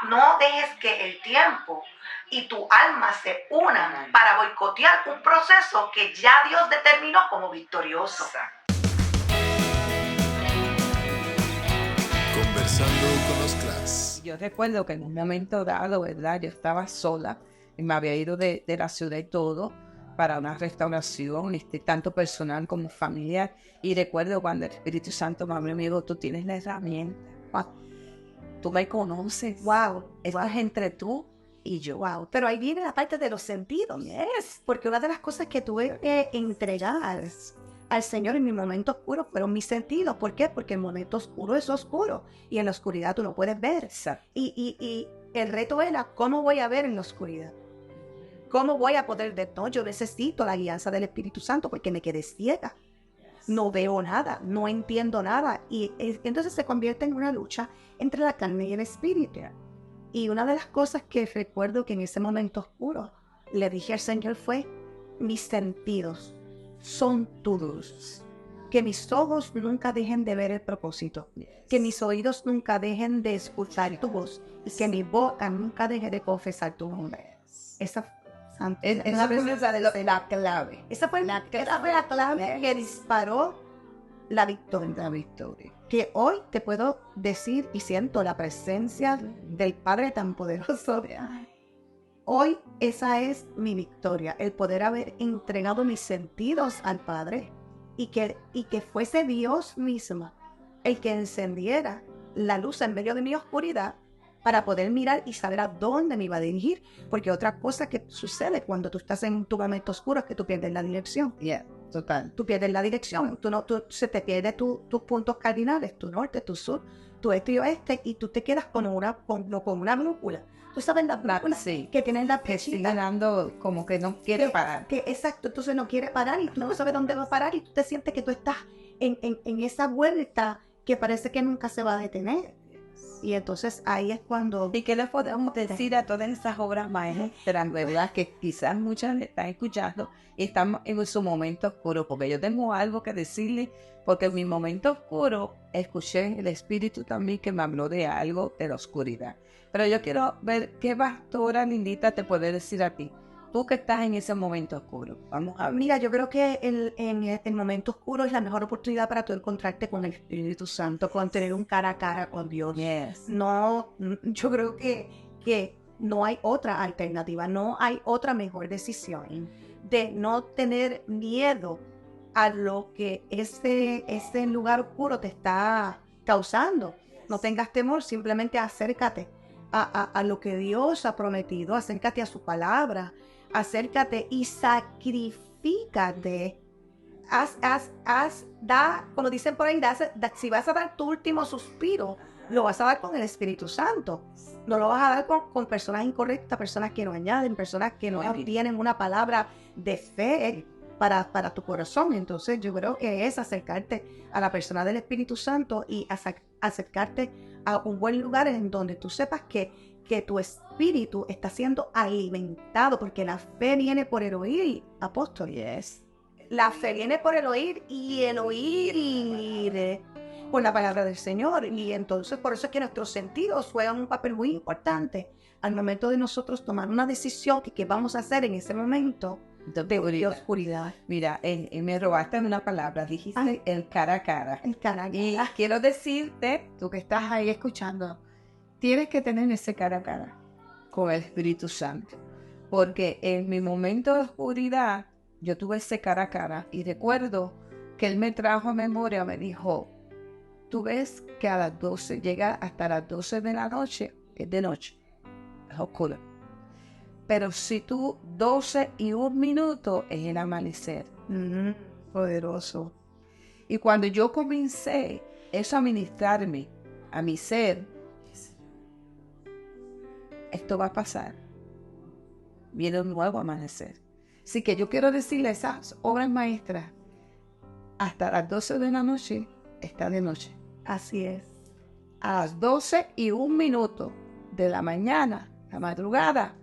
No dejes que el tiempo y tu alma se unan para boicotear un proceso que ya Dios determinó como victorioso. Conversando con los Class. Yo recuerdo que en un momento dado, ¿verdad? Yo estaba sola y me había ido de la ciudad y todo para una restauración, tanto personal como familiar. Y recuerdo cuando el Espíritu Santo me habló y me dijo, tú tienes la herramienta. Tú me conoces. Wow. Esto es entre tú y yo. Wow. Pero ahí viene la parte de los sentidos. Yes. Porque una de las cosas que tuve que entregar al Señor en mi momento oscuro fueron mis sentidos. ¿Por qué? Porque el momento oscuro es oscuro y en la oscuridad tú no puedes ver. Exacto. Y el reto era, ¿cómo voy a ver en la oscuridad? ¿Cómo voy a poder ver? No, yo necesito la guianza del Espíritu Santo porque me quedé ciega. No veo nada, no entiendo nada. Y entonces se convierte en una lucha entre la carne y el espíritu. Y una de las cosas que recuerdo que en ese momento oscuro le dije al Señor fue, mis sentidos son tuyos. Que mis ojos nunca dejen de ver el propósito. Que mis oídos nunca dejen de escuchar tu voz. Y que mi boca nunca deje de confesar tu nombre. Esa Es la clave. Esa fue la clave que disparó la victoria. Que hoy te puedo decir y siento la presencia del Padre tan poderoso. Hoy esa es mi victoria, el poder haber entregado mis sentidos al Padre y que fuese Dios mismo el que encendiera la luz en medio de mi oscuridad para poder mirar y saber a dónde me iba a dirigir. Porque otra cosa que sucede cuando tú estás en tu momento oscuro es que tú pierdes la dirección. Total. Tú pierdes la dirección. Se te pierde tus puntos cardinales, tu norte, tu sur, tu este y oeste, y tú te quedas con una brújula. Tú sabes la brújula que tienen la pechita dando como que no quiere parar. Exacto, entonces no quiere parar y tú no sabes dónde va a parar y tú te sientes que tú estás en esa vuelta que parece que nunca se va a detener. Y entonces ahí es cuando... ¿Y qué le podemos decir a todas esas obras maestras, verdad? Que quizás muchas le están escuchando y están en su momento oscuro. Porque yo tengo algo que decirle, porque en mi momento oscuro escuché el Espíritu también que me habló de algo de la oscuridad. Pero yo quiero ver qué pastora Lindita te puede decir a ti. Tú que estás en ese momento oscuro. Vamos a ver. Mira, yo creo que el momento oscuro es la mejor oportunidad para tú encontrarte con el Espíritu Santo, con tener un cara a cara con Dios. Yes. No, yo creo que no hay otra alternativa, no hay otra mejor decisión de no tener miedo a lo que ese lugar oscuro te está causando. No tengas temor, simplemente acércate a lo que Dios ha prometido, acércate a su palabra. Acércate y sacrifícate. Como dicen por ahí, si vas a dar tu último suspiro, lo vas a dar con el Espíritu Santo. No lo vas a dar con personas incorrectas, personas que no añaden, personas que no tienen una palabra de fe para tu corazón. Entonces yo creo que es acercarte a la persona del Espíritu Santo y acercarte a un buen lugar en donde tú sepas que tu espíritu está siendo alimentado, porque la fe viene por el oír, apóstol. Yes. La fe viene por el oír y el oír por la palabra del Señor. Y entonces por eso es que nuestros sentidos juegan un papel muy importante al momento de nosotros tomar una decisión que vamos a hacer en ese momento de oscuridad. Mira, me robaste una palabra, dijiste el cara a cara. El cara a cara. Y quiero decirte, tú que estás ahí escuchando, tienes que tener ese cara a cara con el Espíritu Santo. Porque en mi momento de oscuridad, yo tuve ese cara a cara. Y recuerdo que Él me trajo a memoria, me dijo, tú ves que a las 12, llega hasta las 12 de la noche, es de noche, es oscuro. Pero si tú 12 y 1 minuto es el amanecer. Poderoso. Y cuando yo comencé eso a ministrarme a mi ser, esto va a pasar. Viene un nuevo amanecer. Así que yo quiero decirle a esas obras maestras, hasta las 12 de la noche está de noche. Así es. A las 12 y 1 minuto de la mañana, la madrugada,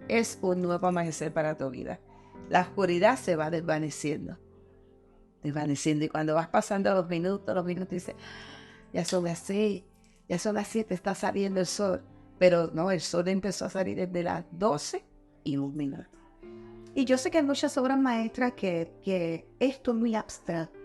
es un nuevo amanecer para tu vida. La oscuridad se va desvaneciendo. Y cuando vas pasando los minutos dices, ya son las 6, ya son las 7, está saliendo el sol. Pero no, el sol empezó a salir desde las 12:01. Y yo sé que hay muchas obras maestras que esto es muy abstracto.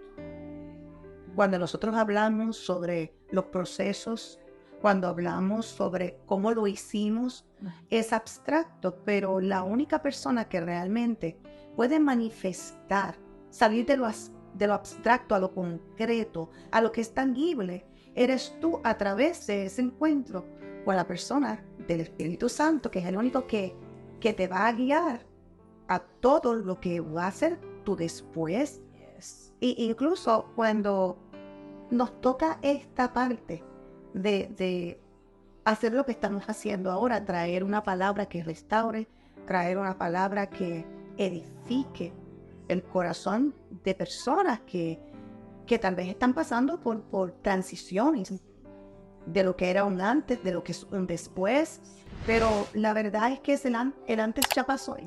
Cuando nosotros hablamos sobre los procesos, cuando hablamos sobre cómo lo hicimos, es abstracto, pero la única persona que realmente puede manifestar, salir de lo abstracto a lo concreto, a lo que es tangible, eres tú a través de ese encuentro con la persona del Espíritu Santo, que es el único que te va a guiar a todo lo que va a hacer tú después. Y incluso cuando nos toca esta parte de hacer lo que estamos haciendo ahora, traer una palabra que restaure, traer una palabra que edifique el corazón de personas que tal vez están pasando por transiciones de lo que era un antes, de lo que es un después, pero la verdad es que el antes ya pasó.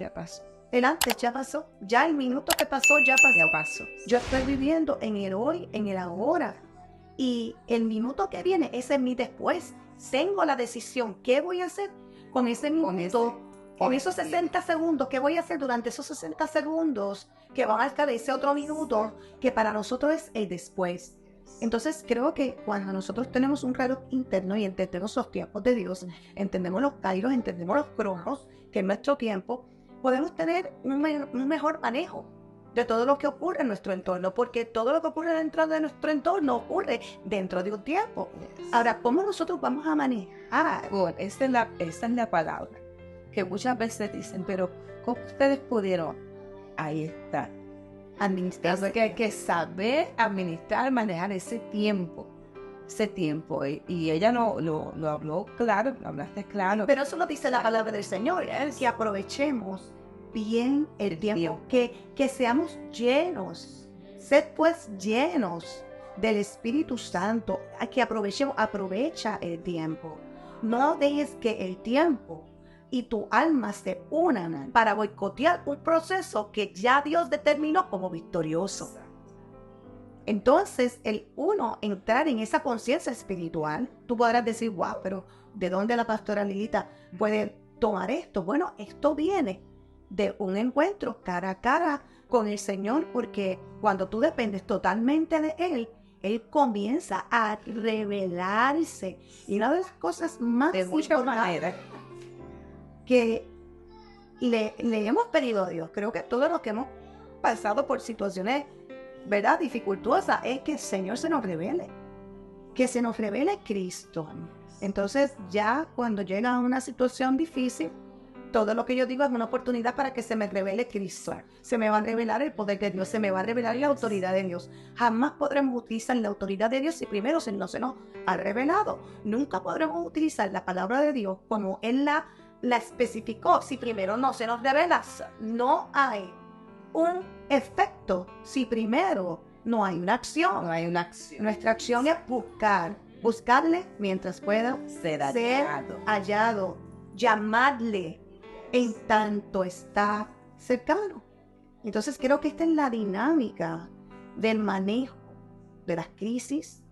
El antes ya pasó, ya el minuto que pasó ya pasó. Yo estoy viviendo en el hoy, en el ahora. Y el minuto que viene, ese es mi después. Tengo la decisión. ¿Qué voy a hacer con ese minuto? Con esos 60 segundos. ¿Qué voy a hacer durante esos 60 segundos? Que van a estar ese otro minuto que para nosotros es el después. Entonces creo que cuando nosotros tenemos un reloj interno y entendemos los tiempos de Dios, entendemos los kairos, entendemos los cronos, que es nuestro tiempo, podemos tener un mejor manejo de todo lo que ocurre en nuestro entorno, porque todo lo que ocurre dentro de nuestro entorno ocurre dentro de un tiempo. Ahora, ¿cómo nosotros vamos a manejar? Bueno, esa es la palabra que muchas veces dicen, pero ¿cómo ustedes pudieron? Ahí está. Administrar. Así que hay que saber administrar, manejar ese tiempo. Y ella lo habló claro, lo hablaste claro. Pero eso lo dice la palabra del Señor, que aprovechemos bien el tiempo. Que seamos llenos, sed pues llenos del Espíritu Santo, a que aprovecha el tiempo. No dejes que el tiempo y tu alma se unan para boicotear un proceso que ya Dios determinó como victorioso. Entonces, el uno entrar en esa conciencia espiritual, tú podrás decir, wow, pero ¿de dónde la pastora Lilita puede tomar esto? Bueno, esto viene de un encuentro cara a cara con el Señor, porque cuando tú dependes totalmente de Él comienza a revelarse. Y una de las cosas más de muchas maneras que le hemos pedido a Dios, creo que todos los que hemos pasado por situaciones, ¿verdad?, dificultuosas, es que el Señor se nos revele, que se nos revele Cristo. Entonces ya cuando llega a una situación difícil, todo lo que yo digo es una oportunidad para que se me revele Cristo. Se me va a revelar el poder de Dios, se me va a revelar la autoridad de Dios. Jamás podremos utilizar la autoridad de Dios si primero no se nos ha revelado. Nunca podremos utilizar la palabra de Dios como Él la especificó si primero no se nos revela. No hay un efecto si primero no hay una acción. no hay una acción. Nuestra acción es buscarle mientras pueda Ser hallado, llamarle en tanto está cercano. Entonces creo que esta es la dinámica del manejo de las crisis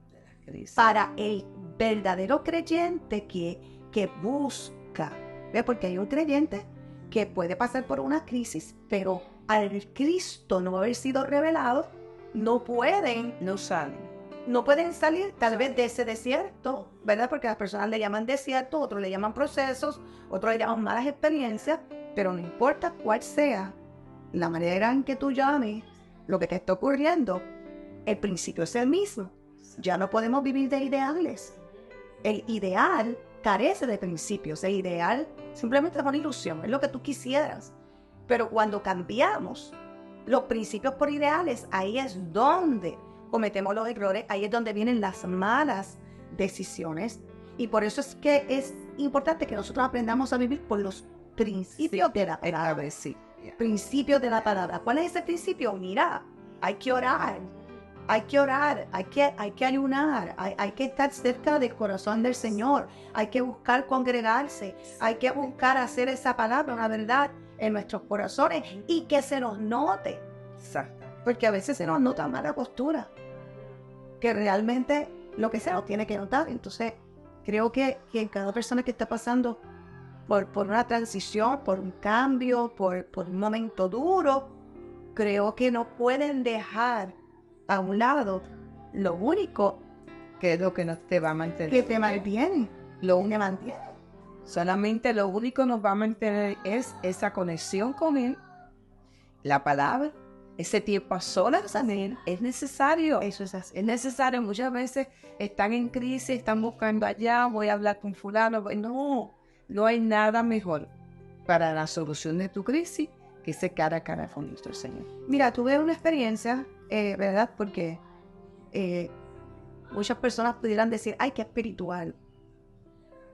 para el verdadero creyente que busca. ¿Ve? Porque hay un creyente que puede pasar por una crisis, pero al Cristo no haber sido revelado, no pueden salir tal vez de ese desierto, ¿verdad? Porque las personas le llaman desierto, otros le llaman procesos, otros le llaman malas experiencias, pero no importa cuál sea la manera en que tú llames lo que te está ocurriendo, el principio es el mismo. Ya no podemos vivir de ideales. El ideal carece de principios. El ideal simplemente es una ilusión, es lo que tú quisieras. Pero cuando cambiamos los principios por ideales, ahí es donde cometemos los errores, ahí es donde vienen las malas decisiones. Y por eso es que es importante que nosotros aprendamos a vivir por los principios de la palabra. Principios de la palabra. ¿Cuál es ese principio? Mira, hay que orar, hay que ayunar, hay que estar cerca del corazón del Señor, hay que buscar congregarse, hay que buscar hacer esa palabra, una verdad en nuestros corazones y que se nos note. Exacto. Porque a veces se nos nota mala postura, que realmente lo que se nos tiene que notar. Entonces, creo que cada persona que está pasando por una transición, por un cambio, por un momento duro, creo que no pueden dejar a un lado lo único Que es lo que nos te va a mantener. que te mantiene. Lo Te mantiene. Solamente lo único que nos va a mantener es esa conexión con Él, la palabra, ese tiempo a solas con Él. Es necesario. Eso es así. Es necesario. Muchas veces están en crisis, están buscando allá, voy a hablar con fulano. No hay nada mejor para la solución de tu crisis que ese cara a cara con nuestro Señor. Mira, tuve una experiencia, ¿verdad? Porque muchas personas pudieran decir, ay, qué espiritual.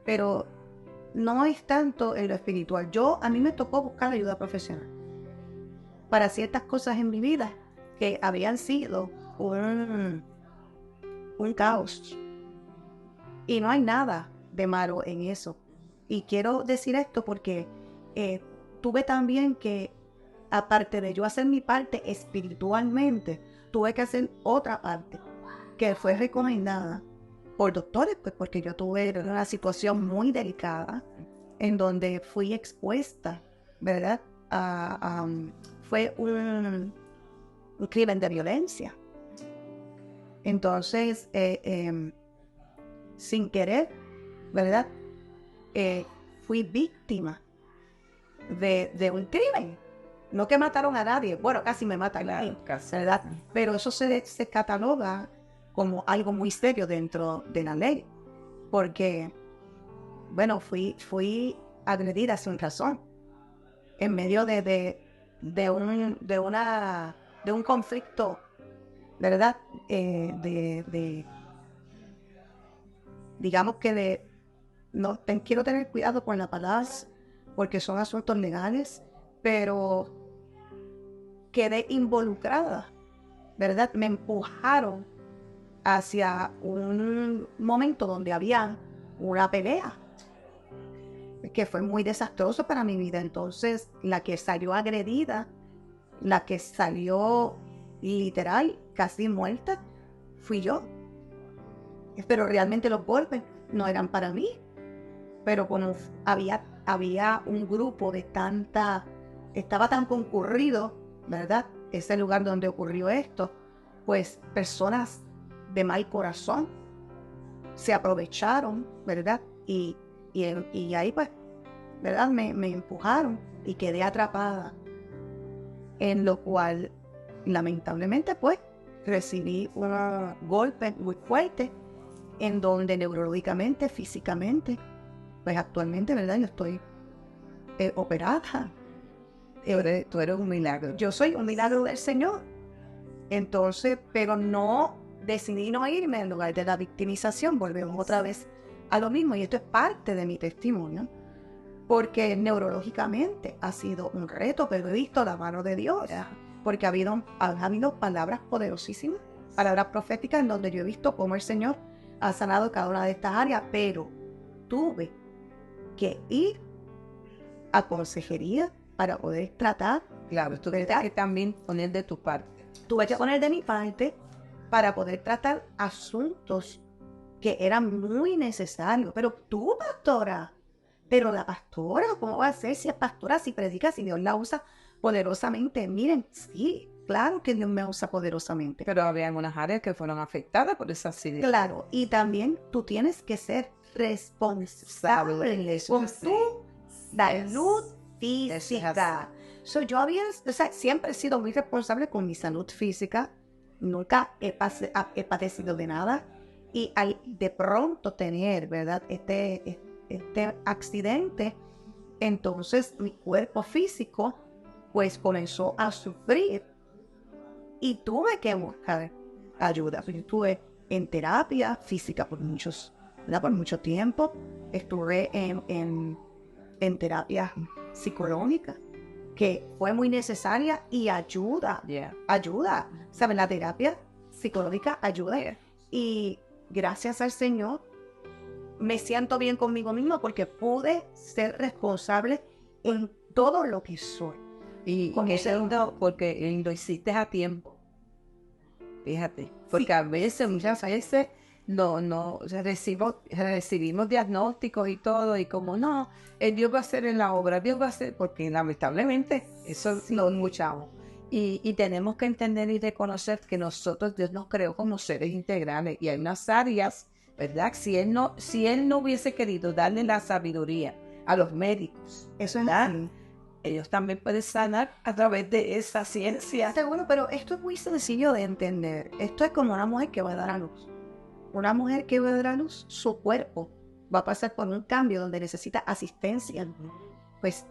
Pero no es tanto en lo espiritual. A mí me tocó buscar ayuda profesional para ciertas cosas en mi vida que habían sido un caos. Y no hay nada de malo en eso. Y quiero decir esto porque tuve también que, aparte de yo hacer mi parte espiritualmente, tuve que hacer otra parte que fue recomendada por doctores, pues porque yo tuve una situación muy delicada en donde fui expuesta, ¿verdad? Fue un crimen de violencia. Entonces, sin querer, ¿verdad? Fui víctima de un crimen. No que mataron a nadie, bueno, casi me matan, ¿verdad? Pero eso se cataloga como algo muy serio dentro de la ley, porque, bueno, fui agredida sin razón, en medio de un conflicto, ¿verdad? Digamos que quiero tener cuidado con la palabra, porque son asuntos legales, pero quedé involucrada, ¿verdad? Me empujaron hacia un momento donde había una pelea que fue muy desastroso para mi vida. Entonces, la que salió agredida, la que salió literal, casi muerta, fui yo. Pero realmente los golpes no eran para mí. Pero como había un grupo estaba tan concurrido, ¿verdad? Ese lugar donde ocurrió esto, pues personas de mal corazón se aprovecharon, ¿verdad? Y ahí pues, ¿verdad? Me empujaron y quedé atrapada, en lo cual lamentablemente pues recibí un golpe muy fuerte, en donde neurológicamente, físicamente, pues actualmente, ¿verdad? Yo estoy operada. Tú eres un milagro. Yo soy un milagro del Señor. Entonces, pero decidí no irme en lugar de la victimización. Volvemos otra vez a lo mismo. Y esto es parte de mi testimonio. Porque neurológicamente ha sido un reto, pero he visto la mano de Dios. Porque ha habido palabras poderosísimas, palabras proféticas, en donde yo he visto cómo el Señor ha sanado cada una de estas áreas. Pero tuve que ir a consejería para poder tratar. Claro, tú tienes que también poner de tu parte. Tuve que poner de mi parte para poder tratar asuntos que eran muy necesarios. Pero tú, pastora, pero la pastora, ¿cómo va a ser si es pastora, si predica, si Dios la usa poderosamente? Miren, sí, claro que Dios me usa poderosamente. Pero había unas áreas que fueron afectadas por esa accidente. Claro, y también tú tienes que ser responsable con tu salud física. Yo siempre he sido muy responsable con mi salud física. Nunca he padecido de nada. Y al de pronto tener, ¿verdad? Este accidente, entonces mi cuerpo físico pues comenzó a sufrir y tuve que buscar ayuda. Yo estuve en terapia física por mucho tiempo. Estuve en terapia psicológica, que fue muy necesaria y ayuda. ¿Saben? La terapia psicológica ayuda. Y gracias al Señor me siento bien conmigo mismo porque pude ser responsable en todo lo que soy. Y con eso porque lo hiciste a tiempo. Fíjate. Porque a veces, muchas veces, no, o sea, recibimos diagnósticos y todo, y como no, Dios va a hacer en la obra, Dios va a hacer, porque lamentablemente eso lo escuchamos. Y tenemos que entender y reconocer que nosotros, Dios nos creó como seres integrales, y hay unas áreas, ¿verdad? Si Él no hubiese querido darle la sabiduría a los médicos, Eso es ¿verdad? así. Ellos también pueden sanar a través de esa ciencia. Seguro, pero esto es muy sencillo de entender. Esto es como una mujer que va a dar a luz. Una mujer que va a dar a luz, su cuerpo va a pasar por un cambio donde necesita asistencia. Pues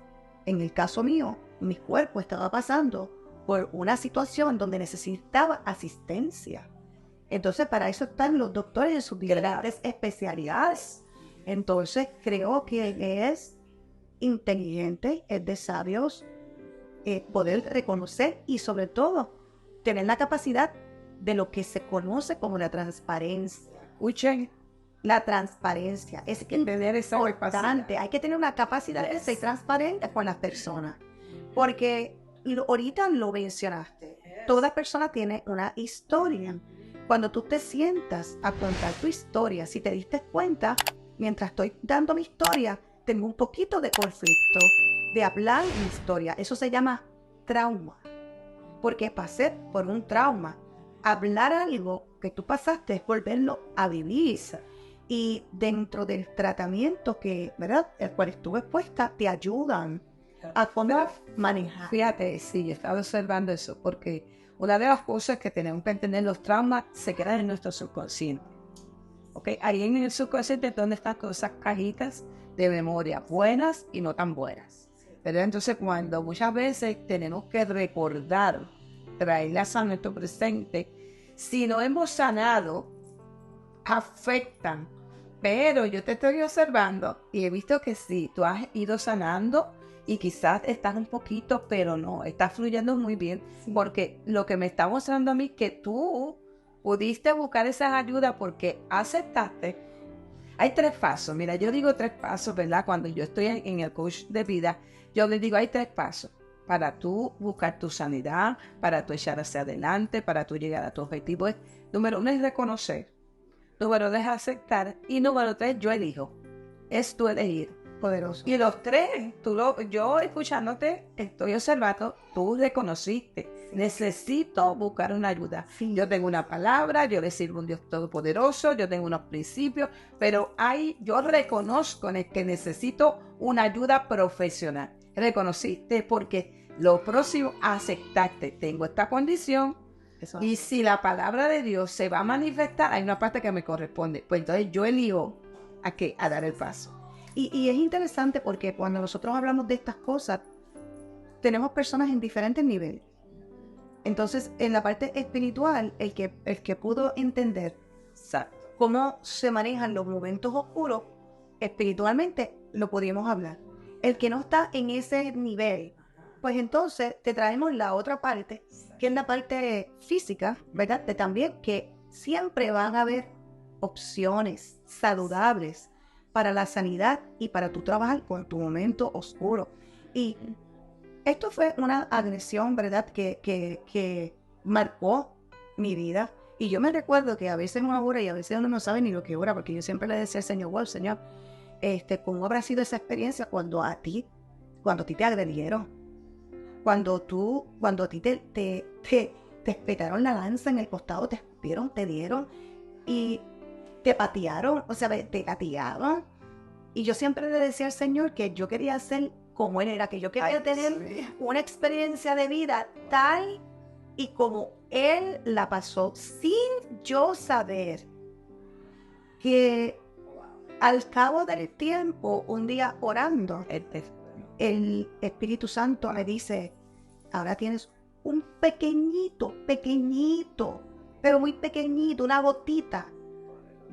en el caso mío, mi cuerpo estaba pasando por una situación donde necesitaba asistencia. Entonces, para eso están los doctores en sus diferentes especialidades. Entonces, creo que es inteligente, es de sabios poder reconocer y sobre todo tener la capacidad de lo que se conoce como la transparencia. Escuchen, La transparencia es que tener esa importante. Hay que tener una capacidad de ser transparente con las personas. Porque ahorita lo mencionaste. Toda persona tiene una historia. Cuando tú te sientas a contar tu historia, si te diste cuenta, mientras estoy dando mi historia, tengo un poquito de conflicto de hablar mi historia. Eso se llama trauma. Porque pasé por un trauma. Hablar algo que tú pasaste es volverlo a vivir. Y dentro del tratamiento ¿verdad? El cual estuve expuesta, te ayudan a cómo manejar. fíjate, sí, yo estaba observando eso, porque una de las cosas que tenemos que entender, los traumas se quedan en nuestro subconsciente. ¿Ok? Ahí en el subconsciente es donde están todas esas cajitas de memoria, buenas y no tan buenas. ¿Verdad? Entonces, cuando muchas veces tenemos que recordar, traerlas a nuestro presente, si no hemos sanado, afectan. Pero yo te estoy observando y he visto que sí, tú has ido sanando y quizás estás un poquito, pero no, estás fluyendo muy bien, porque lo que me está mostrando a mí que tú pudiste buscar esas ayudas porque aceptaste. Hay 3 pasos, mira, yo digo 3 pasos, ¿verdad? Cuando yo estoy en el coach de vida, yo les digo, hay 3 pasos para tú buscar tu sanidad, para tú echar hacia adelante, para tú llegar a tu objetivo. Número 1 es reconocer. Número 2 es aceptar. Y número 3, yo elijo. Es tú elegir. Poderoso. Y los 3, yo escuchándote, estoy observando, tú reconociste. Necesito buscar una ayuda. Yo tengo una palabra, yo le sirvo a un Dios todopoderoso, yo tengo unos principios, pero yo reconozco en el que necesito una ayuda profesional. Reconociste porque lo próximo, aceptaste. Tengo esta condición. Eso. Y si la palabra de Dios se va a manifestar, hay una parte que me corresponde. Pues entonces yo elijo a dar el paso. Y es interesante porque cuando nosotros hablamos de estas cosas, tenemos personas en diferentes niveles. Entonces, en la parte espiritual, el que pudo entender cómo se manejan los momentos oscuros, espiritualmente lo podríamos hablar. El que no está en ese nivel, pues entonces te traemos la otra parte, que es la parte física, ¿verdad? De también que siempre van a haber opciones saludables para la sanidad y para tu trabajar con tu momento oscuro. Y esto fue una agresión, ¿verdad? Que marcó mi vida. Y yo me recuerdo que a veces uno ora y a veces uno no sabe ni lo que ora, porque yo siempre le decía al Señor, wow, Señor, ¿cómo habrá sido esa experiencia cuando a ti te agredieron? Cuando a ti te espetaron la lanza en el costado, te escupieron, te dieron y te patearon, o sea, te latigaron. Y yo siempre le decía al Señor que yo quería ser como Él era, que yo quería tener una experiencia de vida tal y como Él la pasó, sin yo saber que al cabo del tiempo, un día orando, el Espíritu Santo me dice, ahora tienes un pequeñito, pero muy pequeñito, una gotita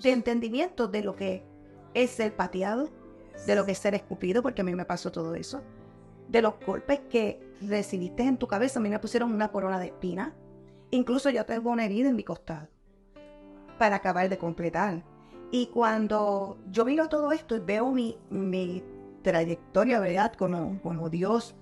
de entendimiento de lo que es ser pateado, de lo que es ser escupido, porque a mí me pasó todo eso, de los golpes que recibiste en tu cabeza. A mí me pusieron una corona de espinas, incluso yo tengo una herida en mi costado para acabar de completar. Y cuando yo miro todo esto y veo mi trayectoria, ¿verdad? Como Dios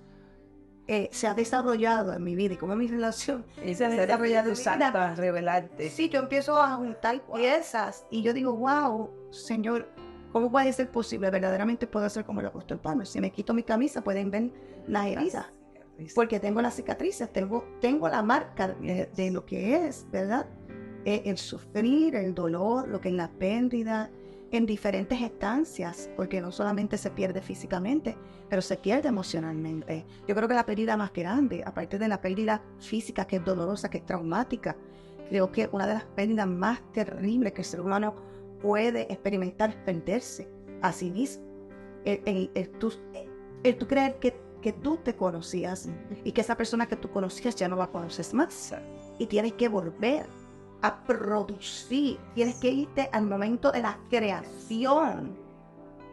se ha desarrollado en mi vida y como mi relación Y se ha desarrollado en mi vida, a revelarte. sí, yo empiezo a juntar piezas y yo digo, wow, Señor, ¿cómo puede ser posible? Verdaderamente puedo hacer como el apóstol Pablo. Si me quito mi camisa, pueden ver las heridas. Porque tengo las cicatrices, tengo la marca de lo que es, ¿verdad? El sufrir, el dolor, lo que es la pérdida, en diferentes estancias, porque no solamente se pierde físicamente, pero se pierde emocionalmente. Yo creo que la pérdida más grande, aparte de la pérdida física, que es dolorosa, que es traumática, creo que una de las pérdidas más terribles que el ser humano puede experimentar es perderse a sí mismo. El tú creer que tú te conocías y que esa persona que tú conocías ya no la conoces más. Y tienes que volver a producir. Tienes que irte al momento de la creación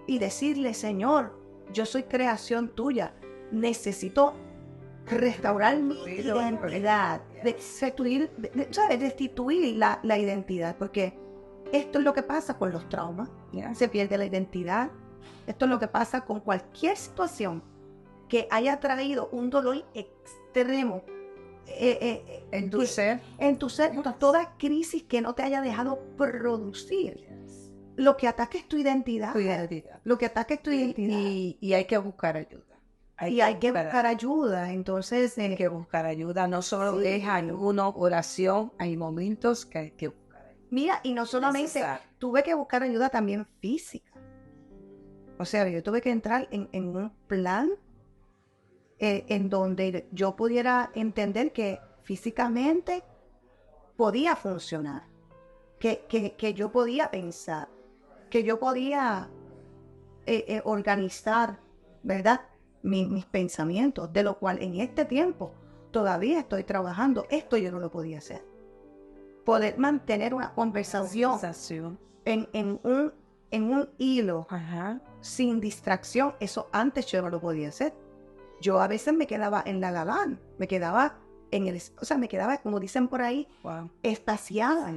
y decirle, Señor, yo soy creación tuya. Necesito restaurar mi identidad, restituir la identidad, porque esto es lo que pasa con los traumas. Se pierde la identidad. Esto es lo que pasa con cualquier situación que haya traído un dolor extremo En tu ser. Toda crisis que no te haya dejado producir. Lo que ataca es tu identidad. Lo que ataca es tu identidad. Y hay que buscar ayuda. Hay que buscar ayuda. Entonces, Hay que buscar ayuda. No solo sí. es ayuno, oración. Hay momentos que hay que buscar ayuda. Mira, y no solamente tuve que buscar ayuda también física. O sea, yo tuve que entrar en un plan en donde yo pudiera entender que físicamente podía funcionar, que yo podía pensar, que yo podía organizar, ¿verdad? Mis pensamientos, de lo cual en este tiempo todavía estoy trabajando. Esto yo no lo podía hacer. Poder mantener una conversación en un hilo, sin distracción, eso antes yo no lo podía hacer. Yo a veces me quedaba en la galán, me quedaba, como dicen por ahí, espaciada.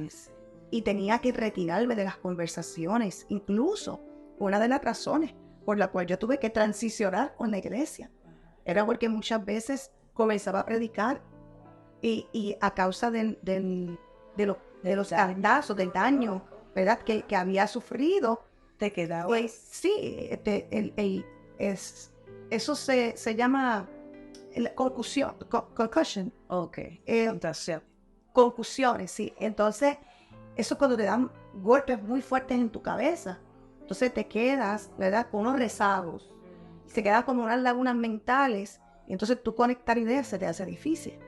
Y tenía que retirarme de las conversaciones. Incluso, una de las razones por la cual yo tuve que transicionar con la iglesia era porque muchas veces comenzaba a predicar y a causa de los caldazos, del daño, ¿verdad? Que había sufrido. Te quedaba. Pues sí, eso se llama concusión, concussion. Ok. Concusiones, sí. Entonces, eso cuando te dan golpes muy fuertes en tu cabeza, entonces te quedas, ¿verdad?, con unos rezagos. Se quedan como unas lagunas mentales. Y entonces tú conectar ideas se te hace difícil.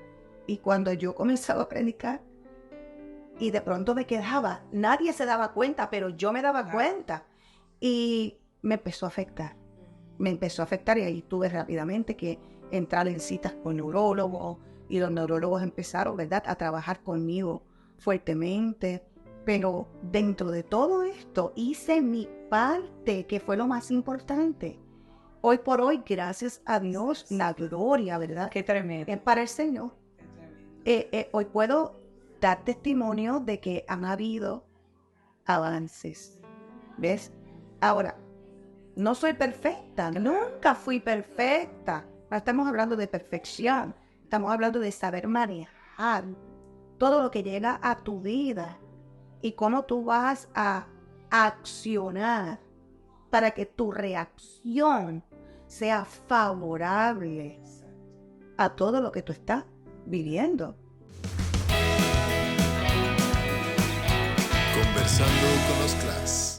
Y cuando yo comenzaba a predicar, y de pronto me quedaba, nadie se daba cuenta, pero yo me daba cuenta. Y me empezó a afectar. Y ahí tuve rápidamente que entrar en citas con neurólogos. Y los neurólogos empezaron, ¿verdad?, a trabajar conmigo fuertemente. Pero dentro de todo esto hice mi parte, que fue lo más importante. Hoy por hoy, gracias a Dios, la gloria, ¿verdad?, Qué tremendo. es para el Señor. Hoy puedo dar testimonio de que han habido avances. ¿Ves? Ahora, no soy perfecta, nunca fui perfecta. No estamos hablando de perfección, estamos hablando de saber manejar todo lo que llega a tu vida y cómo tú vas a accionar para que tu reacción sea favorable a todo lo que tú estás viviendo. Conversando con los Class.